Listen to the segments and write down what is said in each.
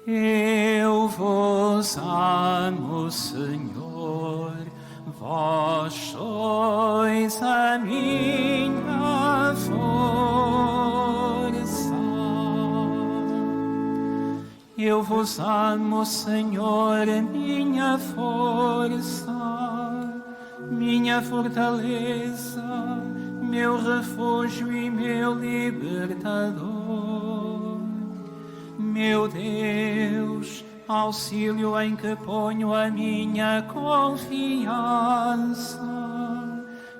Eu vos amo, Senhor, vós sois a minha força. Eu vos amo, Senhor, minha força, minha fortaleza, meu refúgio e meu libertador. Meu Deus, auxílio em que ponho a minha confiança,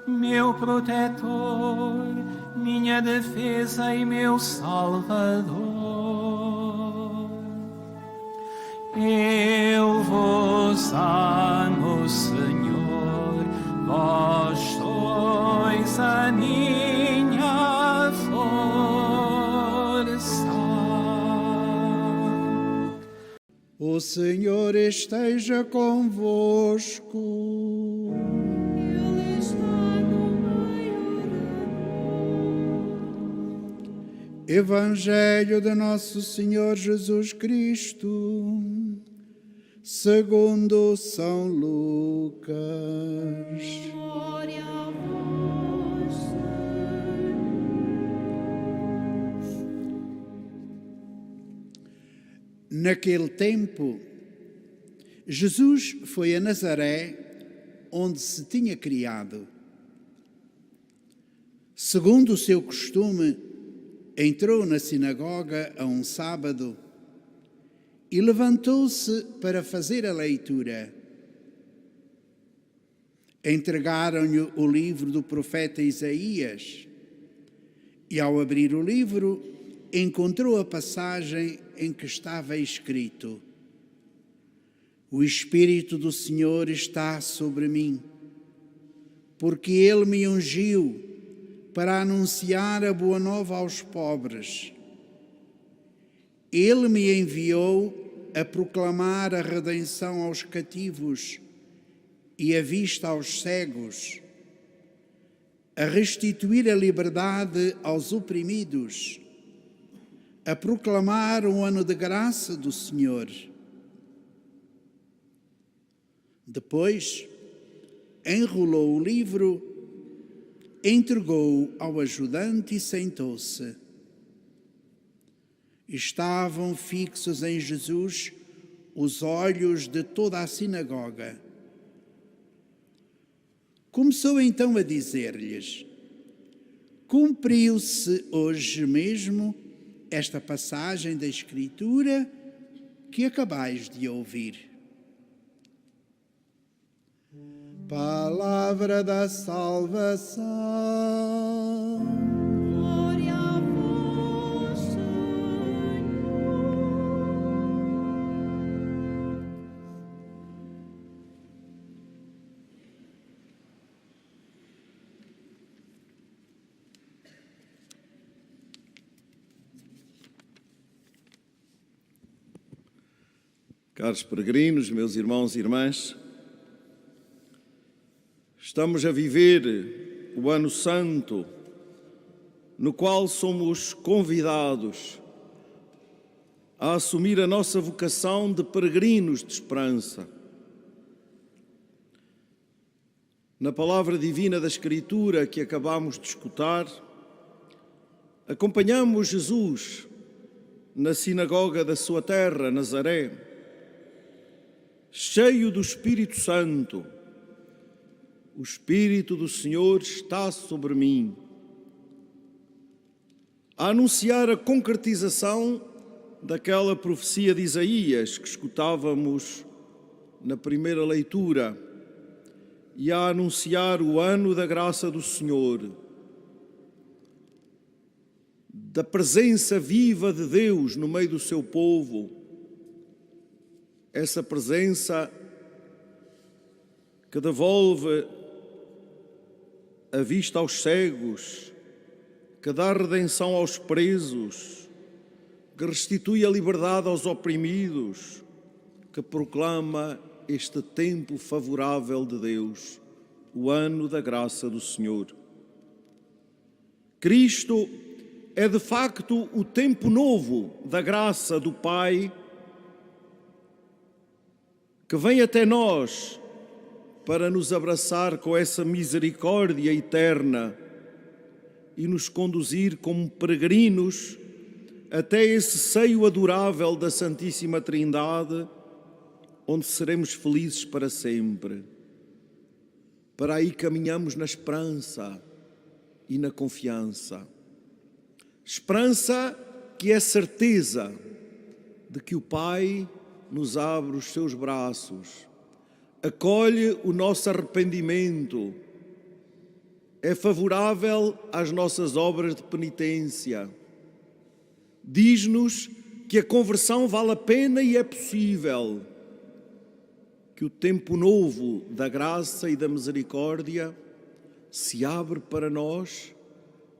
meu protetor, minha defesa e meu salvador. Eu vos amo, Senhor, vós sois a minha força. O Senhor esteja convosco. Ele está no meio de nós. Evangelho de Nosso Senhor Jesus Cristo, segundo São Lucas. Glória a vós, Senhor. Naquele tempo, Jesus foi a Nazaré, onde se tinha criado. Segundo o seu costume, entrou na sinagoga a um sábado e levantou-se para fazer a leitura. Entregaram-lhe o livro do profeta Isaías e, ao abrir o livro, encontrou a passagem em que estava escrito: O Espírito do Senhor está sobre mim, porque Ele me ungiu para anunciar a boa nova aos pobres. Ele me enviou a proclamar a redenção aos cativos e a vista aos cegos, a restituir a liberdade aos oprimidos, a proclamar um ano de graça do Senhor. Depois, enrolou o livro, entregou-o ao ajudante e sentou-se. Estavam fixos em Jesus os olhos de toda a sinagoga. Começou então a dizer-lhes: Cumpriu-se hoje mesmo esta passagem da Escritura que acabais de ouvir. Palavra da salvação. Glória a vós, Senhor. Caros peregrinos, meus irmãos e irmãs, estamos a viver o Ano Santo, no qual somos convidados a assumir a nossa vocação de peregrinos de esperança. Na palavra divina da Escritura que acabamos de escutar, acompanhamos Jesus na sinagoga da sua terra, Nazaré, cheio do Espírito Santo. O Espírito do Senhor está sobre mim, a anunciar a concretização daquela profecia de Isaías que escutávamos na primeira leitura e a anunciar o ano da graça do Senhor, da presença viva de Deus no meio do seu povo, essa presença que devolve a vista aos cegos, que dá redenção aos presos, que restitui a liberdade aos oprimidos, que proclama este tempo favorável de Deus, o ano da graça do Senhor. Cristo é de facto o tempo novo da graça do Pai que vem até nós para nos abraçar com essa misericórdia eterna e nos conduzir como peregrinos até esse seio adorável da Santíssima Trindade, onde seremos felizes para sempre. Para aí caminhamos na esperança e na confiança. Esperança que é certeza de que o Pai nos abre os seus braços, acolhe o nosso arrependimento, é favorável às nossas obras de penitência, diz-nos que a conversão vale a pena e é possível, que o tempo novo da graça e da misericórdia se abre para nós,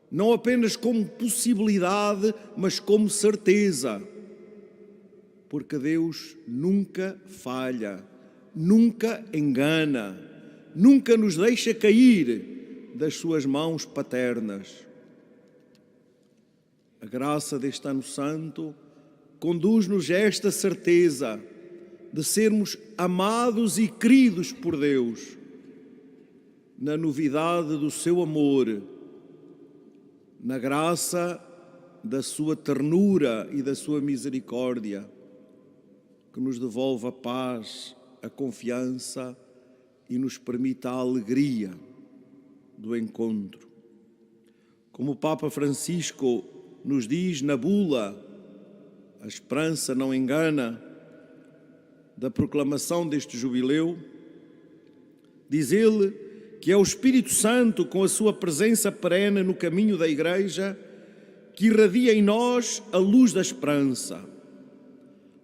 não apenas como possibilidade, mas como certeza, porque Deus nunca falha, nunca engana, nunca nos deixa cair das suas mãos paternas. A graça deste ano santo conduz-nos a esta certeza de sermos amados e queridos por Deus, na novidade do seu amor, na graça da sua ternura e da sua misericórdia, que nos devolve a paz, a confiança e nos permite a alegria do encontro. Como o Papa Francisco nos diz na bula, a esperança não engana, da proclamação deste jubileu, diz ele que é o Espírito Santo, com a sua presença perene no caminho da Igreja, que irradia em nós a luz da esperança.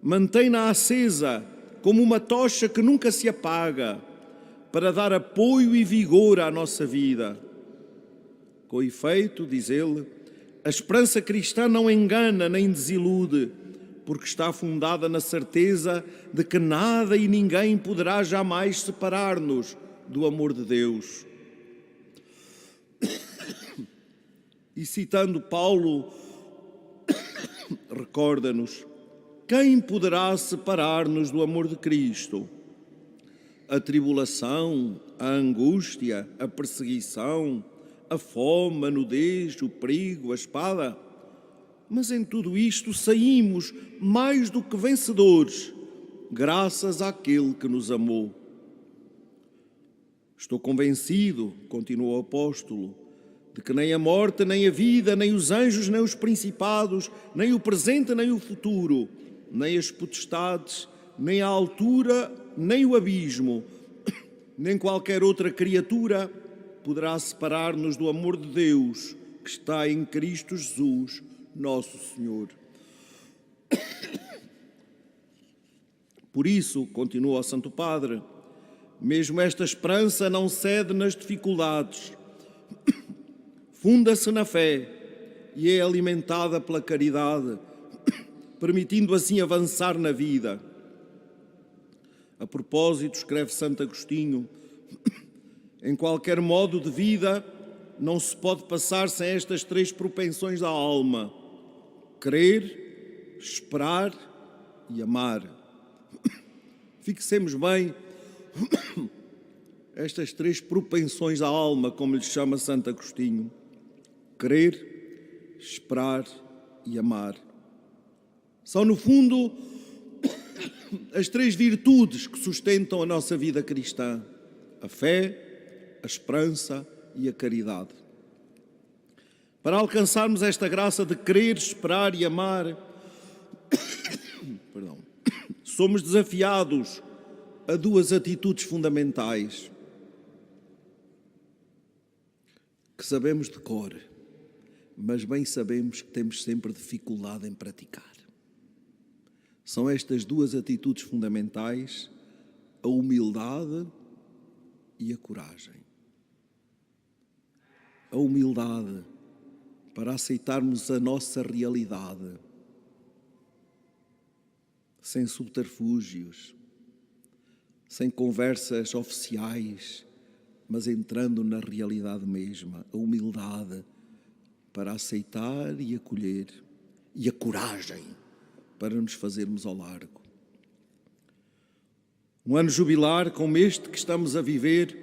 Mantém-na acesa como uma tocha que nunca se apaga, para dar apoio e vigor à nossa vida. Com efeito, diz ele, a esperança cristã não engana nem desilude, porque está fundada na certeza de que nada e ninguém poderá jamais separar-nos do amor de Deus. E citando Paulo, recorda-nos: quem poderá separar-nos do amor de Cristo? A tribulação, a angústia, a perseguição, a fome, a nudez, o perigo, a espada? Mas em tudo isto saímos mais do que vencedores, graças àquele que nos amou. Estou convencido, continuou o apóstolo, de que nem a morte, nem a vida, nem os anjos, nem os principados, nem o presente, nem o futuro, nem as potestades, nem a altura, nem o abismo, nem qualquer outra criatura poderá separar-nos do amor de Deus que está em Cristo Jesus, nosso Senhor. Por isso, continua o Santo Padre, mesmo esta esperança não cede nas dificuldades, funda-se na fé e é alimentada pela caridade, permitindo assim avançar na vida. A propósito, escreve Santo Agostinho, em qualquer modo de vida não se pode passar sem estas três propensões da alma: crer, esperar e amar. Fixemos bem estas três propensões da alma, como lhe chama Santo Agostinho: crer, esperar e amar. São, no fundo, as três virtudes que sustentam a nossa vida cristã: a fé, a esperança e a caridade. Para alcançarmos esta graça de crer, esperar e amar, somos desafiados a duas atitudes fundamentais que sabemos de cor, mas bem sabemos que temos sempre dificuldade em praticar. São estas duas atitudes fundamentais: a humildade e a coragem. A humildade para aceitarmos a nossa realidade, sem subterfúgios, sem conversas oficiais, mas entrando na realidade mesma. A humildade para aceitar e acolher, e a coragem para nos fazermos ao largo. Um ano jubilar como este que estamos a viver,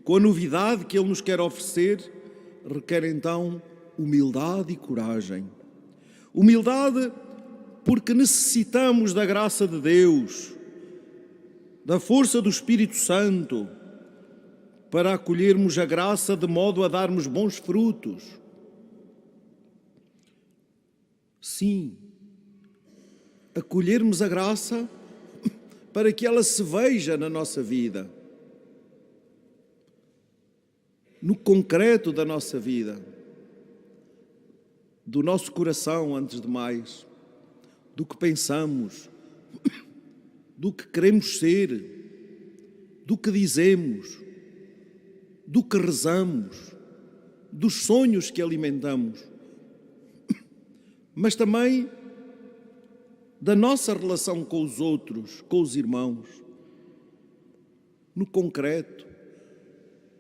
com a novidade que Ele nos quer oferecer, requer então humildade e coragem. Humildade porque necessitamos da graça de Deus, da força do Espírito Santo, para acolhermos a graça de modo a darmos bons frutos. Sim, acolhermos a graça para que ela se veja na nossa vida, no concreto da nossa vida, do nosso coração, antes de mais, do que pensamos, do que queremos ser, do que dizemos, do que rezamos, dos sonhos que alimentamos, mas também da nossa relação com os outros, com os irmãos, no concreto.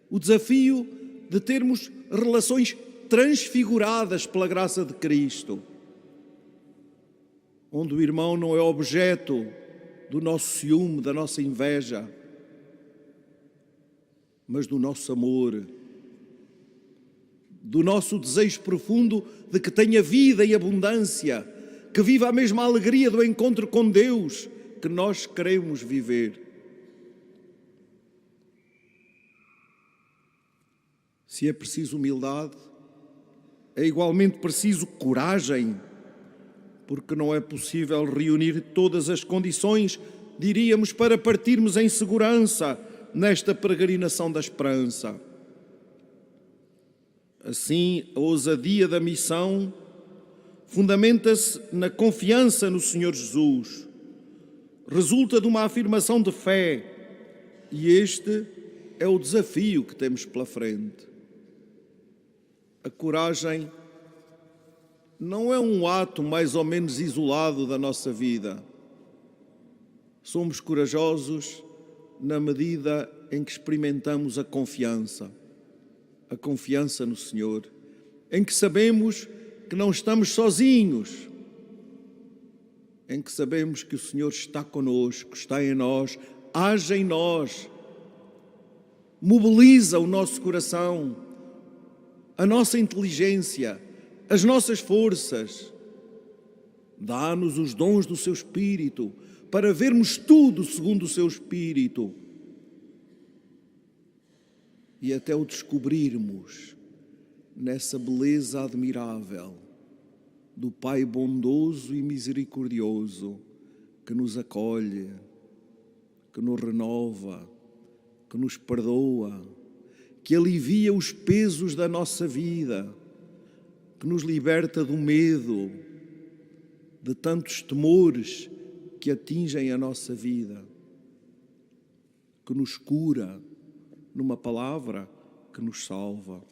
O desafio de termos relações transfiguradas pela graça de Cristo, onde o irmão não é objeto do nosso ciúme, da nossa inveja, mas do nosso amor, do nosso desejo profundo de que tenha vida e abundância, que viva a mesma alegria do encontro com Deus que nós queremos viver. Se é preciso humildade, é igualmente preciso coragem, porque não é possível reunir todas as condições, diríamos, para partirmos em segurança nesta peregrinação da esperança. Assim, a ousadia da missão fundamenta-se na confiança no Senhor Jesus, resulta de uma afirmação de fé, e este é o desafio que temos pela frente. A coragem não é um ato mais ou menos isolado da nossa vida. Somos corajosos na medida em que experimentamos a confiança no Senhor, em que sabemos que não estamos sozinhos, em que sabemos que o Senhor está conosco, está em nós, age em nós, mobiliza o nosso coração, a nossa inteligência, as nossas forças, dá-nos os dons do seu Espírito, para vermos tudo segundo o seu Espírito e até o descobrirmos nessa beleza admirável do Pai bondoso e misericordioso que nos acolhe, que nos renova, que nos perdoa, que alivia os pesos da nossa vida, que nos liberta do medo, de tantos temores que atingem a nossa vida, que nos cura numa palavra que nos salva.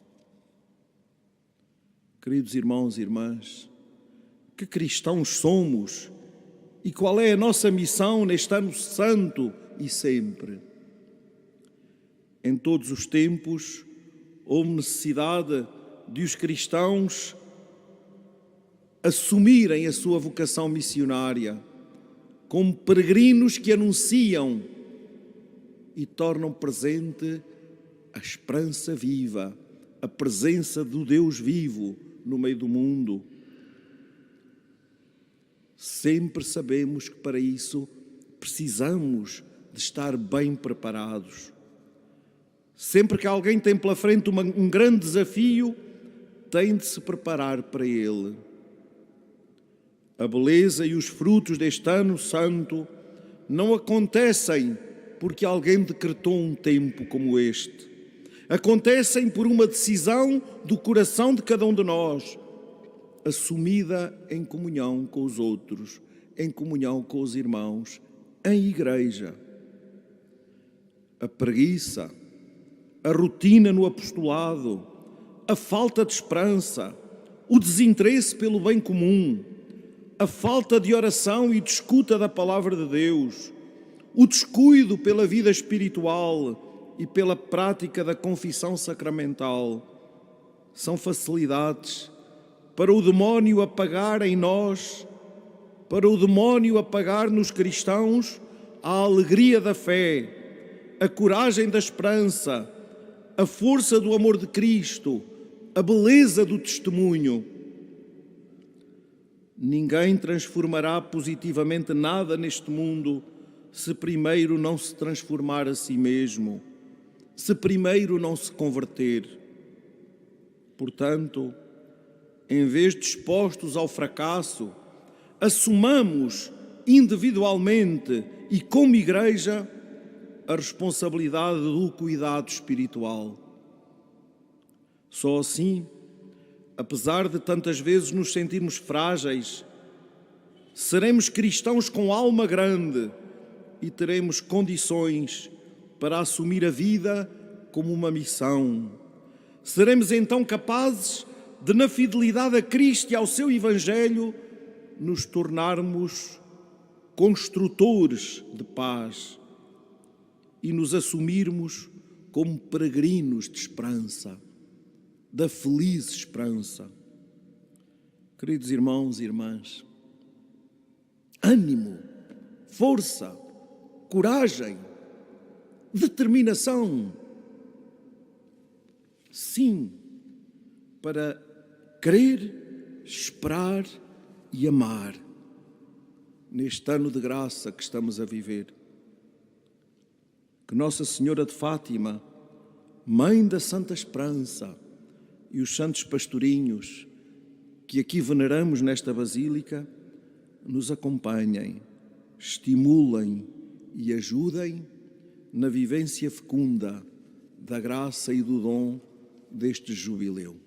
Queridos irmãos e irmãs, que cristãos somos e qual é a nossa missão neste ano santo e sempre? Em todos os tempos houve necessidade de os cristãos assumirem a sua vocação missionária como peregrinos que anunciam e tornam presente a esperança viva, a presença do Deus vivo no meio do mundo. Sempre sabemos que para isso precisamos de estar bem preparados. Sempre que alguém tem pela frente um grande desafio, tem de se preparar para ele. A beleza e os frutos deste ano santo não acontecem porque alguém decretou um tempo como este. Acontecem por uma decisão do coração de cada um de nós, assumida em comunhão com os outros, em comunhão com os irmãos, em igreja. A preguiça, a rotina no apostolado, a falta de esperança, o desinteresse pelo bem comum, a falta de oração e de escuta da palavra de Deus, o descuido pela vida espiritual e pela prática da confissão sacramental são facilidades para o demónio apagar em nós, para o demónio apagar nos cristãos a alegria da fé, a coragem da esperança, a força do amor de Cristo, a beleza do testemunho. Ninguém transformará positivamente nada neste mundo se primeiro não se transformar a si mesmo, se primeiro não se converter. Portanto, em vez de expostos ao fracasso, assumamos individualmente e como Igreja a responsabilidade do cuidado espiritual. Só assim, apesar de tantas vezes nos sentirmos frágeis, seremos cristãos com alma grande e teremos condições para assumir a vida como uma missão. Seremos então capazes de, na fidelidade a Cristo e ao seu Evangelho, nos tornarmos construtores de paz e nos assumirmos como peregrinos de esperança, da feliz esperança. Queridos irmãos e irmãs, ânimo, força, coragem, determinação. Sim, para crer, esperar e amar neste ano de graça que estamos a viver. Que Nossa Senhora de Fátima, Mãe da Santa Esperança, e os santos pastorinhos que aqui veneramos nesta Basílica nos acompanhem, estimulem e ajudem na vivência fecunda da graça e do dom deste jubileu.